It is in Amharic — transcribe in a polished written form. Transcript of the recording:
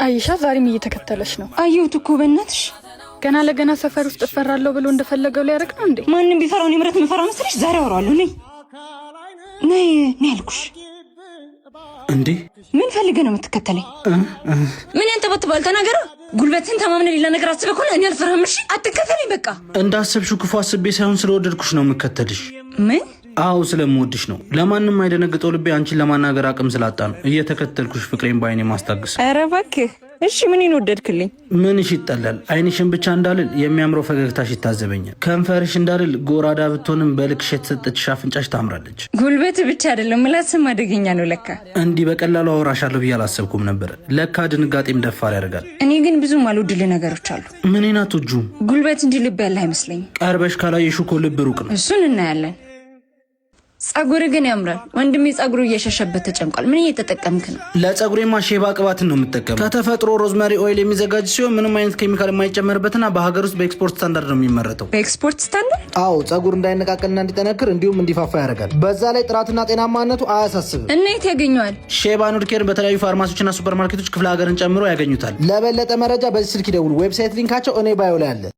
አይሻ ዛሬም እየተከተለሽ ነው። አየሁት እኮ በእናትሽ። ገና ለገና ሰፈር ውስጥ እፈራለሁ ብሎ እንደፈለገው ሊያደርግ ነው እንዴ? ማንንም ቢፈራው እኔ ምረት መፈራ መስለሽ? ዛሬ አወራዋለሁ። ነይ ያልኩሽ እንዴ። ምን ፈልገህ ነው የምትከተለኝ? ምን ያንተባትባል? ተናገራ። ጉልበትን ተማምነ ሌላ ነገር አስበህ ከሆነ እኔ አልፈራም። እሺ አትከተለኝ በቃ። እንዳሰብሽው ክፉ አስቤ ሳይሆን ስለወደድኩሽ ነው የምከተልሽ። ምን? አዎ ስለምወድሽ ነው። ለማንም አይደነግጠው ልቤ አንቺን ለማናገር አቅም ስላጣ ነው እየተከተልኩሽ ፍቅሬን በአይኔ ማስታገስ። ኧረ እባክህ። እሺ ምን ይወደድክልኝ? ምንሽ ይጠላል? አይንሽን ብቻ እንዳልል የሚያምረው ፈገግታሽ ይታዘበኛል። ከንፈርሽ እንዳልል ጎራዳ ብትሆንም በልክሽ የተሰጠችሽ አፍንጫሽ ታምራለች። ጉልበት ብቻ አይደለም ምላስም አደገኛ ነው ለካ። እንዲህ በቀላሉ አወራሻለሁ ብዬ አላሰብኩም ነበር። ለካ ድንጋጤም ደፋር ያደርጋል። እኔ ግን ብዙም አልወድልህ ነገሮች አሉ። ምን ናት ውጁ? ጉልበት እንጂ ልብ ያለ አይመስለኝም። ቀርበሽ ካላየሽው እኮ ልብ ሩቅ ነው። እሱን እናያለን። ጸጉር ግን ያምራል ወንድሜ። ጸጉሩ እየሸሸበት ተጨምቋል። ምን እየተጠቀምክ ነው? ለጸጉሬማ ሼባ ቅባትን ነው የምጠቀመው። ከተፈጥሮ ሮዝመሪ ኦይል የሚዘጋጅ ሲሆን ምንም አይነት ኬሚካል የማይጨመርበትና በሀገር ውስጥ በኤክስፖርት ስታንዳርድ ነው የሚመረተው። በኤክስፖርት ስታንዳርድ? አዎ፣ ጸጉር እንዳይነቃቀልና እንዲጠነክር እንዲሁም እንዲፋፋ ያደርጋል። በዛ ላይ ጥራትና ጤናማነቱ አያሳስብም። እና የት ያገኘዋል? ሼባ ኑድ ኬር በተለያዩ ፋርማሲዎችና ሱፐርማርኬቶች ክፍለ ሀገርን ጨምሮ ያገኙታል። ለበለጠ መረጃ በዚህ ስልክ ይደውሉ። ዌብሳይት ሊንካቸው እኔ ባዮ ላይ አለ።